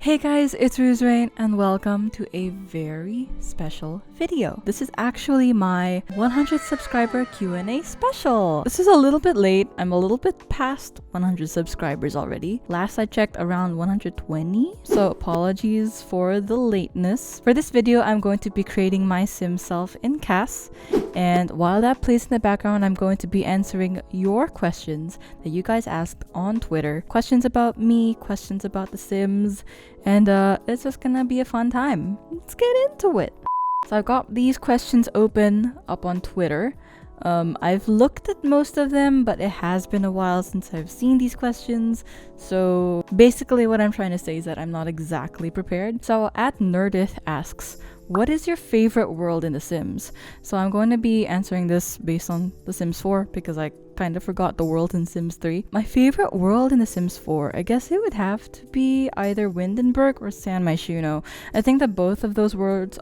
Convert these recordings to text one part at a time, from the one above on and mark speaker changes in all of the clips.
Speaker 1: Hey guys, it's ruzerenee and welcome to a very special video. This is actually my 100 subscriber Q&A special. This is a little bit late. I'm a little bit past 100 subscribers already. Last I checked, around 120. So apologies for the lateness. For this video, I'm going to be creating my sim self in CAS. And while that plays in the background, I'm going to be answering your questions that you guys asked on Twitter. Questions about me, questions about the Sims, and it's just gonna be a fun time. Let's get into it. So I've got these questions open up on Twitter. I've looked at most of them, but it has been a while since I've seen these questions. So basically what I'm trying to say is that I'm not exactly prepared. So @Nerdith asks, what is your favorite world in The Sims? So I'm going to be answering this based on The Sims 4 because I kind of forgot the world in Sims 3. My favorite world in The Sims 4, I guess it would have to be either Windenburg or San Myshuno. I think that both of those worlds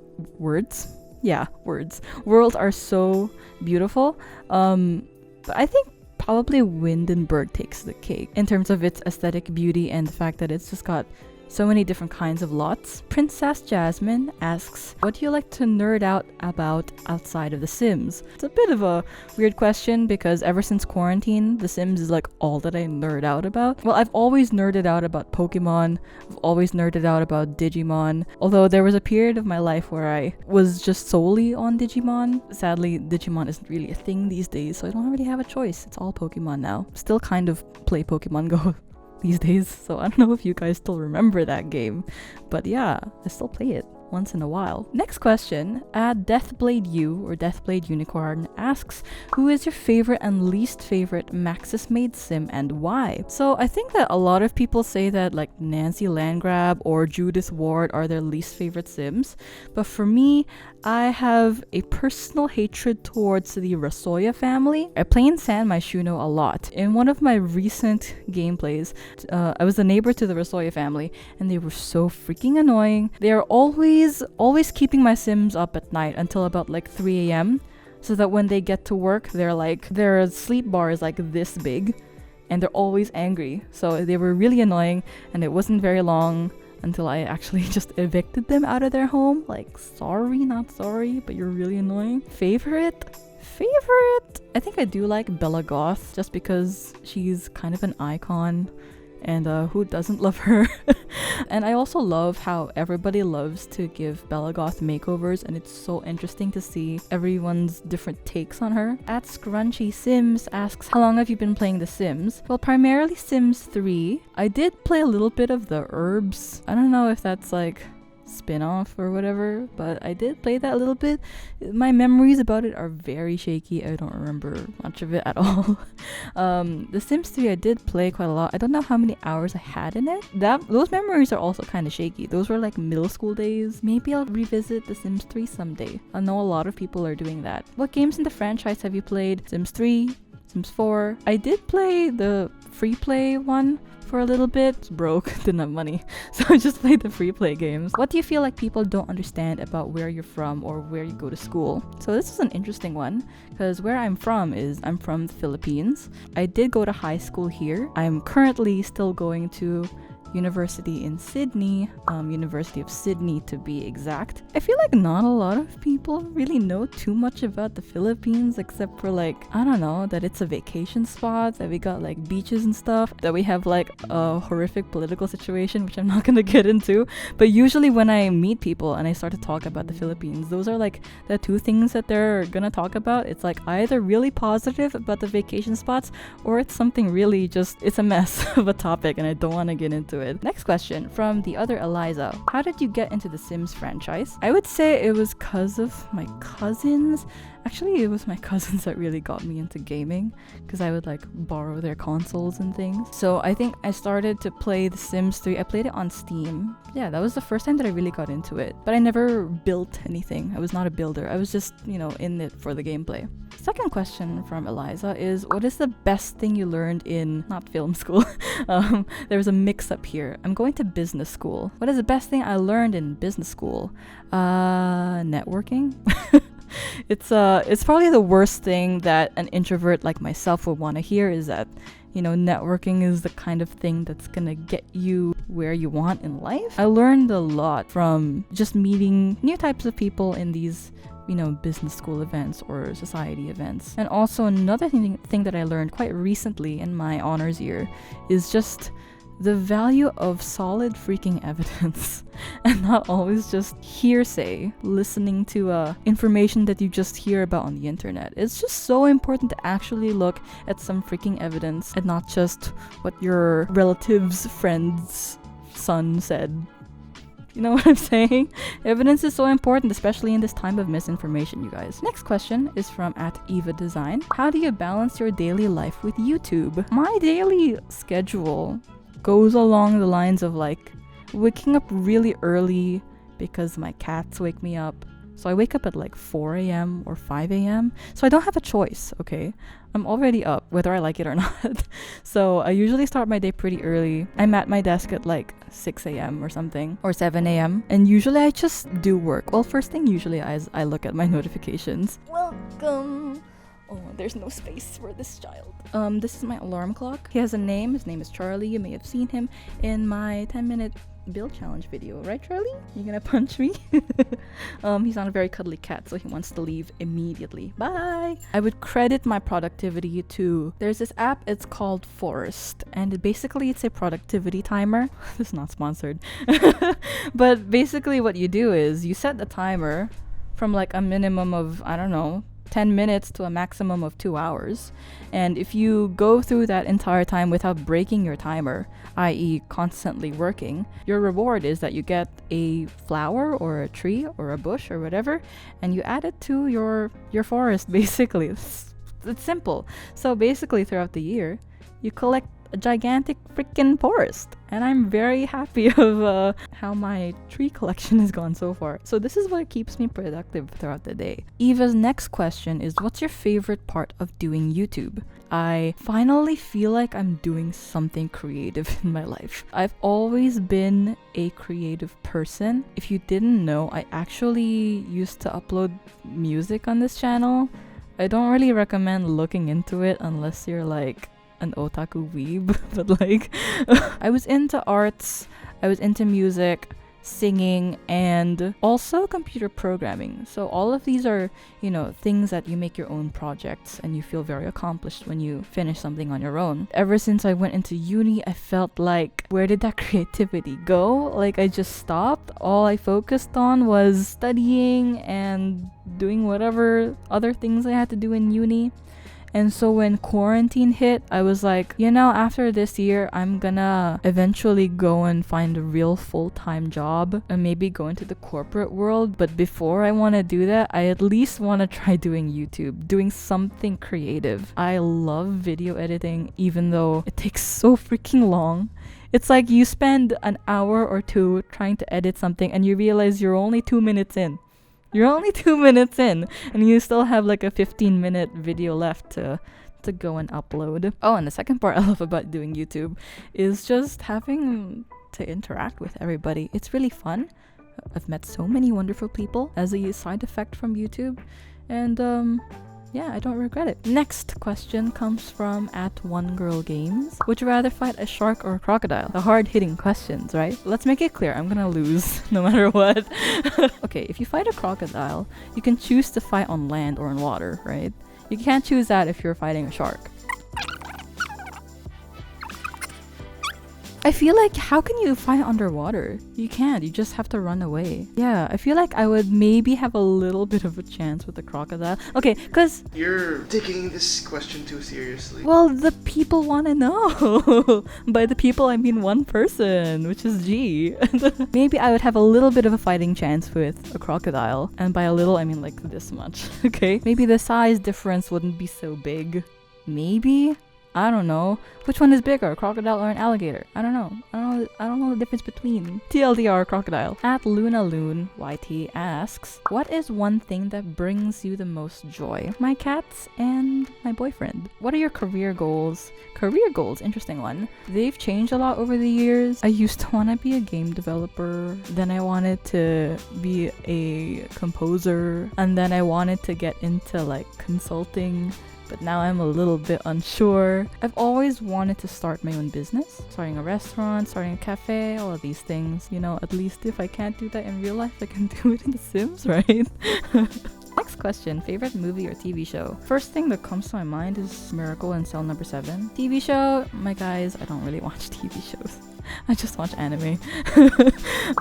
Speaker 1: are so beautiful. But I think probably Windenburg takes the cake in terms of its aesthetic beauty and the fact that it's just got so many different kinds of lots. Princess Jasmine asks, what do you like to nerd out about outside of The Sims? It's a bit of a weird question because ever since quarantine, The Sims is like all that I nerd out about. Well, I've always nerded out about Pokemon. I've always nerded out about Digimon. Although there was a period of my life where I was just solely on Digimon. Sadly, Digimon isn't really a thing these days, so I don't really have a choice. It's all Pokemon now. Still kind of play Pokemon Go these days, so I don't know if you guys still remember that game, but yeah, I still play it once in a while. Next question, @DeathbladeU or Deathblade Unicorn asks, who is your favorite and least favorite Maxis made sim and why? So I think that a lot of people say that like Nancy Landgrab or Judith Ward are their least favorite sims, but for me, I have a personal hatred towards the Rasoya family. I play in San Myshuno a lot. In one of my recent gameplays, I was the neighbor to the Rasoya family, and they were so freaking annoying. They are always keeping my Sims up at night until about like 3 a.m. so that when they get to work, their sleep bar is like this big, and they're always angry. So they were really annoying, and it wasn't very long until I actually just evicted them out of their home. Like, sorry, not sorry, but you're really annoying. Favorite? I think I do like Bella Goth, just because she's kind of an icon, and who doesn't love her? And I also love how everybody loves to give Bella Goth makeovers, and it's so interesting to see everyone's different takes on her. @Scrunchy Sims asks, how long have you been playing The Sims? Well, primarily Sims 3. I did play a little bit of the Herbs. I don't know if that's like spin-off or whatever, but I did play that a little bit. My memories about it are very shaky. I don't remember much of it at all. The Sims 3 I did play quite a lot. I don't know how many hours I had in it. Those memories are also kind of shaky. Those were like middle school days. Maybe I'll revisit The Sims 3 someday. I know a lot of people are doing that. What games in the franchise have you played? Sims 3, Sims 4. I did play the free play one for a little bit. It's broke, didn't have money, so I just played the free play games. What do you feel like people don't understand about where you're from or where you go to school? So this is an interesting one because where I'm from the Philippines. I did go to high school here. I'm currently still going to university in Sydney, University of Sydney to be exact. I feel like not a lot of people really know too much about the Philippines except for like, I don't know, that it's a vacation spot, that we got like beaches and stuff, that we have like a horrific political situation, which I'm not gonna get into. But usually when I meet people and I start to talk about the Philippines, those are like the two things that they're gonna talk about. It's like either really positive about the vacation spots or it's something really it's a mess of a topic and I don't want to get into it. Next question from the other Eliza. How did you get into the Sims franchise? I would say it was because of my cousins. Actually, it was my cousins that really got me into gaming because I would like borrow their consoles and things. So I think I started to play The Sims 3. I played it on Steam. Yeah, that was the first time that I really got into it. But I never built anything. I was not a builder. I was just, in it for the gameplay. Second question from Eliza is, what is the best thing you learned in, not film school? There was a mix-up here. I'm going to business school. What is the best thing I learned in business school? Networking. It's probably the worst thing that an introvert like myself would want to hear, is that networking is the kind of thing that's gonna get you where you want in life. I learned a lot from just meeting new types of people in these business school events or society events. And also another thing that I learned quite recently in my honors year is just the value of solid freaking evidence and not always just hearsay, listening to information that you just hear about on the internet. It's just so important to actually look at some freaking evidence and not just what your relative's friend's son said. You know what I'm saying? Evidence is so important, especially in this time of misinformation, you guys. Next question is from @EvaDesign. How do you balance your daily life with YouTube? My daily schedule goes along the lines of like waking up really early because my cats wake me up. So I wake up at like 4 a.m. or 5 a.m. So I don't have a choice, okay? I'm already up, whether I like it or not. So I usually start my day pretty early. I'm at my desk at like 6 a.m. or something, or 7 a.m. And usually I just do work. Well, first thing usually I look at my notifications. Welcome! Oh, there's no space for this child. This is my alarm clock. He has a name. His name is Charlie. You may have seen him in my 10-minute build challenge video, right, Charlie? You're gonna punch me? He's not a very cuddly cat, so he wants to leave immediately. Bye! I would credit my productivity to... There's this app, it's called Forest, and basically it's a productivity timer. This is not sponsored. But basically what you do is you set the timer from like a minimum of, I don't know, 10 minutes to a maximum of 2 hours. And if you go through that entire time without breaking your timer, i.e. constantly working, your reward is that you get a flower or a tree or a bush or whatever, and you add it to your forest, basically. It's simple. So basically throughout the year, you collect a gigantic freaking forest, and I'm very happy of how my tree collection has gone so far. So this is what keeps me productive throughout the day. Eva's next question is, what's your favorite part of doing YouTube? I finally feel like I'm doing something creative in my life. I've always been a creative person. If you didn't know, I actually used to upload music on this channel. I don't really recommend looking into it unless you're like an otaku weeb, but like I was into arts, I was into music, singing, and also computer programming. So all of these are, things that you make your own projects and you feel very accomplished when you finish something on your own. Ever since I went into uni, I felt like, where did that creativity go? Like I just stopped. All I focused on was studying and doing whatever other things I had to do in uni. And so when quarantine hit, I was like, after this year, I'm gonna eventually go and find a real full-time job and maybe go into the corporate world. But before I want to do that, I at least want to try doing YouTube, doing something creative. I love video editing, even though it takes so freaking long. It's like you spend an hour or two trying to edit something and you realize you're only 2 minutes in. You're only 2 minutes in, and you still have like a 15-minute video left to go and upload. Oh, and the second part I love about doing YouTube is just having to interact with everybody. It's really fun. I've met so many wonderful people as a side effect from YouTube, and I don't regret it. Next question comes from @OneGirlGames. Would you rather fight a shark or a crocodile? The hard-hitting questions, right? Let's make it clear, I'm gonna lose no matter what. Okay, if you fight a crocodile, you can choose to fight on land or in water, right? You can't choose that if you're fighting a shark. I feel like, how can you fight underwater? You can't, you just have to run away. Yeah, I feel like I would maybe have a little bit of a chance with the crocodile. Okay, cause...
Speaker 2: You're taking this question too seriously.
Speaker 1: Well, the people want to know. By the people, I mean one person, which is G. Maybe I would have a little bit of a fighting chance with a crocodile. And by a little, I mean like this much, okay? Maybe the size difference wouldn't be so big. Maybe? I don't know. Which one is bigger, a crocodile or an alligator? I don't know. I don't know the difference between TLDR crocodile. @LunaLoonYT asks, what is one thing that brings you the most joy? My cats and my boyfriend. What are your career goals? Career goals, interesting one. They've changed a lot over the years. I used to want to be a game developer. Then I wanted to be a composer. And then I wanted to get into like consulting. but now I'm a little bit unsure. I've always wanted to start my own business, starting a restaurant, starting a cafe, all of these things. You know, at least if I can't do that in real life, I can do it in The Sims, right? Next question, favorite movie or TV show? First thing that comes to my mind is Miracle in Cell Number 7. TV show, my guys, I don't really watch TV shows. I just watch anime.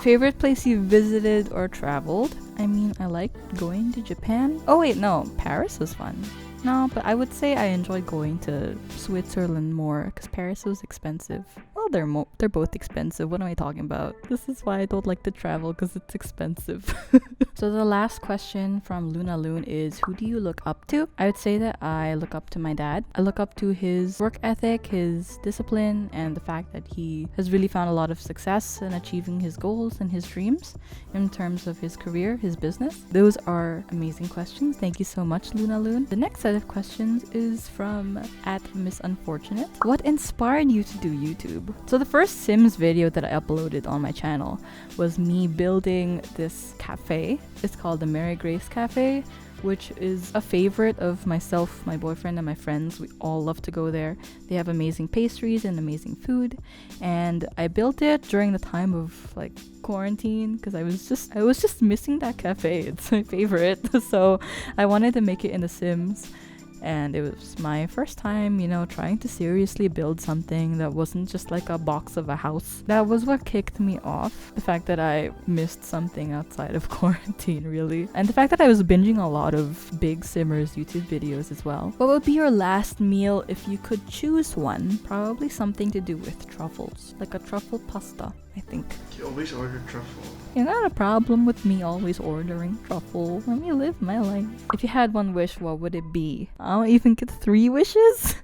Speaker 1: Favorite place you visited or traveled? I mean, I like going to Japan. Oh wait, no, Paris was fun. No, but I would say I enjoyed going to Switzerland more because Paris was expensive. Well, they're both expensive. What am I talking about? This is why I don't like to travel, because it's expensive. So the last question from Luna Loon is, who do you look up to? I would say that I look up to my dad. I look up to his work ethic, his discipline, and the fact that he has really found a lot of success in achieving his goals and his dreams in terms of his career, his business. Those are amazing questions. Thank you so much, Luna Loon. The next set of questions is from @MissUnfortunate. What inspired you to do YouTube? So the first Sims video that I uploaded on my channel was me building this cafe. It's called the Mary Grace Cafe, which is a favorite of myself, my boyfriend, and my friends. We all love to go there. They have amazing pastries and amazing food. And I built it during the time of like quarantine because I was just missing that cafe. It's my favorite. So I wanted to make it in The Sims. And it was my first time, you know, trying to seriously build something that wasn't just like a box of a house. That was what kicked me off. The fact that I missed something outside of quarantine, really. And the fact that I was binging a lot of Big Simmers YouTube videos as well. What would be your last meal if you could choose one? Probably something to do with truffles. Like a truffle pasta, I think.
Speaker 2: You always order truffle.
Speaker 1: You got a problem with me always ordering truffle. Let me live my life. If you had one wish, what would it be? I'll even get 3 wishes?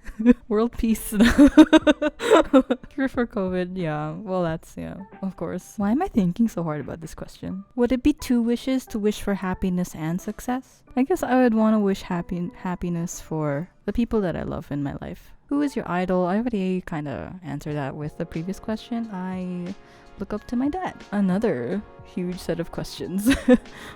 Speaker 1: World peace. Cure for COVID, yeah. Well, that's, yeah, of course. Why am I thinking so hard about this question? Would it be 2 wishes to wish for happiness and success? I guess I would want to wish happiness for the people that I love in my life. Who is your idol? I already kind of answered that with the previous question. I look up to my dad. Another huge set of questions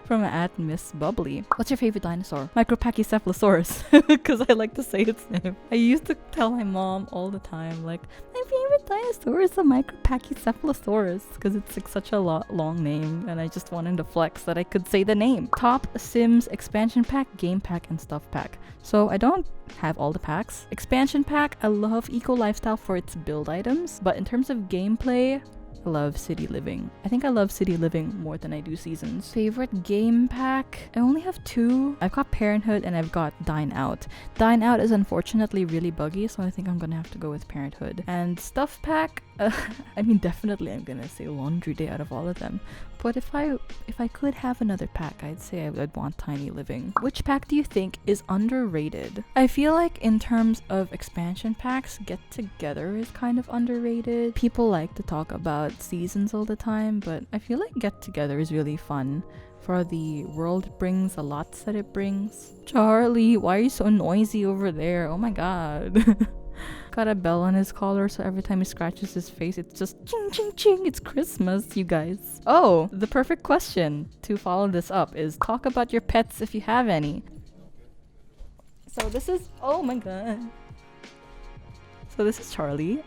Speaker 1: from @MissBubbly. What's your favorite dinosaur? Micropachycephalosaurus, because I like to say its name. I used to tell my mom all the time, like, my favorite dinosaur is the Micropachycephalosaurus, because it's like such a long name, and I just wanted to flex that I could say the name. Top Sims expansion pack, game pack, and stuff pack. So I don't have all the packs. Expansion pack, I love Eco Lifestyle for its build items, but in terms of gameplay, I love City Living. I think I love City Living more than I do Seasons. Favorite game pack? I only have 2. I've got Parenthood and I've got Dine Out. Dine Out is unfortunately really buggy, so I think I'm gonna have to go with Parenthood. And Stuff Pack, I mean, definitely I'm gonna say Laundry Day out of all of them. But if I could have another pack, I'd say I'd want Tiny Living. Which pack do you think is underrated? I feel like in terms of expansion packs, Get Together is kind of underrated. People like to talk about Seasons all the time, but I feel like Get Together is really fun for the world it brings, the lots that it brings. Charlie, why are you so noisy over there? Oh my god. Got a bell on his collar, so every time he scratches his face, it's just ching ching ching. It's Christmas, you guys. Oh, the perfect question to follow this up is talk about your pets if you have any. So this is, oh my god. So this is Charlie.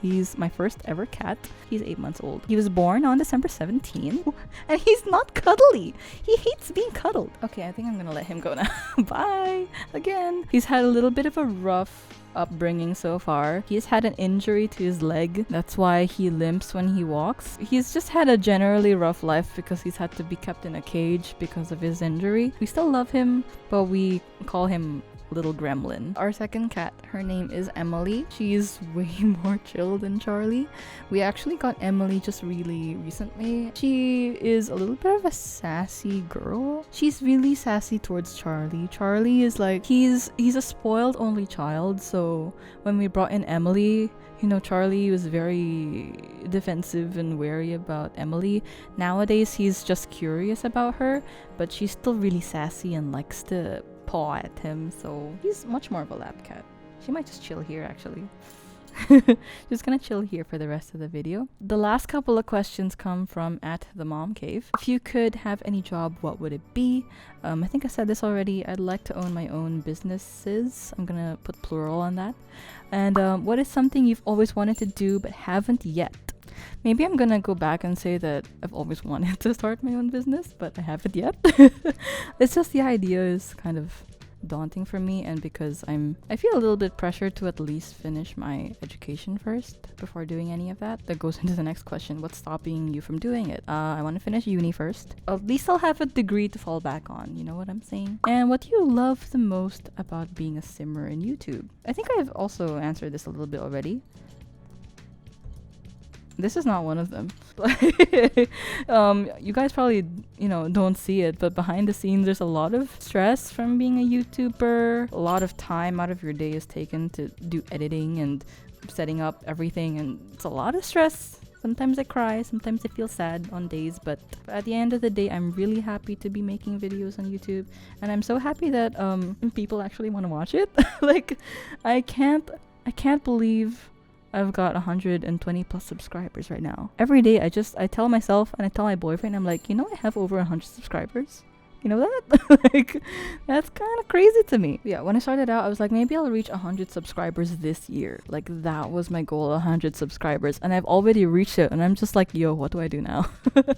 Speaker 1: He's my first ever cat. He's 8 months old. He was born on December 17th, and he's not cuddly. He hates being cuddled. Okay, I think I'm gonna let him go now. Bye again. He's had a little bit of a rough upbringing so far. He's had an injury to his leg. That's why he limps when he walks. He's just had a generally rough life because he's had to be kept in a cage because of his injury. We still love him, but we call him Little Gremlin. Our second cat, her name is Emily. She's way more chill than Charlie. We actually got Emily just really recently. She is a little bit of a sassy girl. She's really sassy towards Charlie. Charlie is like, he's a spoiled only child, so when we brought in Emily, you know, Charlie was very defensive and wary about Emily. Nowadays, he's just curious about her, but she's still really sassy and likes to paw at him, so he's much more of a lap cat. She might just chill here, actually. Just gonna chill here for the rest of the video. The last couple of questions come from @themomcave. If you could have any job, what would it be? I think I said this already. I'd like to own my own businesses. I'm gonna put plural on that. And what is something you've always wanted to do but haven't yet? Maybe I'm gonna go back and say that I've always wanted to start my own business, but I haven't yet. It's just the idea is kind of daunting for me, and because I feel a little bit pressured to at least finish my education first before doing any of that. That goes into the next question. What's stopping you from doing it? I want to finish uni first. At least I'll have a degree to fall back on, you know what I'm saying? And what do you love the most about being a simmer in YouTube? I think I've also answered this a little bit already. This is not one of them. You guys probably, don't see it, but behind the scenes, there's a lot of stress from being a YouTuber. A lot of time out of your day is taken to do editing and setting up everything, and it's a lot of stress. Sometimes I cry, sometimes I feel sad on days, but at the end of the day, I'm really happy to be making videos on YouTube, and I'm so happy that people actually want to watch it. Like, I can't believe I've got 120 plus subscribers right now. Every day I tell myself and I tell my boyfriend, I'm like, I have over 100 subscribers. You know that? Like, that's kind of crazy to me. Yeah, when I started out, I was like, maybe I'll reach 100 subscribers this year. Like, that was my goal, 100 subscribers. And I've already reached it. And I'm just like, yo, what do I do now?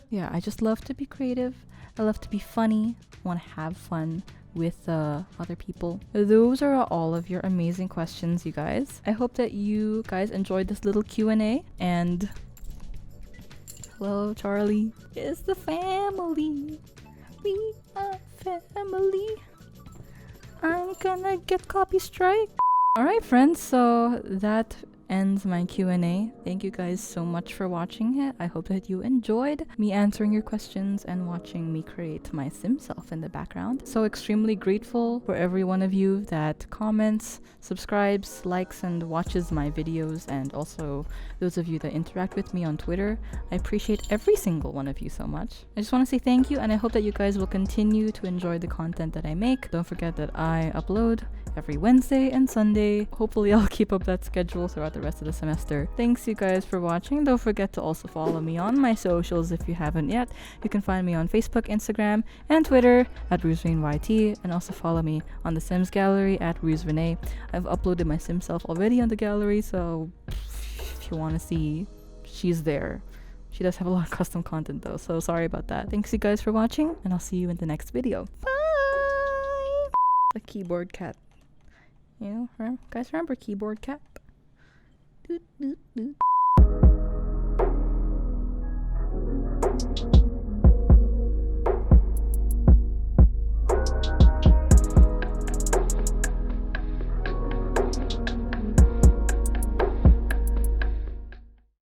Speaker 1: Yeah, I just love to be creative. I love to be funny. I want to have fun with other people. Those are all of your amazing questions, you guys. I hope that you guys enjoyed this little Q&A. And hello, Charlie. It's the family. We are family. I'm gonna get copy strike. Alright, friends, so that ends my Q&A. Thank you guys so much for watching it. I hope that you enjoyed me answering your questions and watching me create my sim self in the background. So extremely grateful for every one of you that comments, subscribes, likes, and watches my videos, and also those of you that interact with me on Twitter. I appreciate every single one of you so much. I just want to say thank you, and I hope that you guys will continue to enjoy the content that I make. Don't forget that I upload every Wednesday and Sunday. Hopefully I'll keep up that schedule throughout the rest of the semester. Thanks you guys for watching. Don't forget to also follow me on my socials if you haven't yet. You can find me on Facebook, Instagram, and Twitter at ruzerenee, and also follow me on the Sims gallery at ruzerenee. I've uploaded my sim self already on the gallery, so if you want to see, she's there. She does have a lot of custom content though, so sorry about that. Thanks you guys for watching, and I'll see you in the next video. Bye! A keyboard cat. Guys remember keyboard cat? Doot, doot, doot.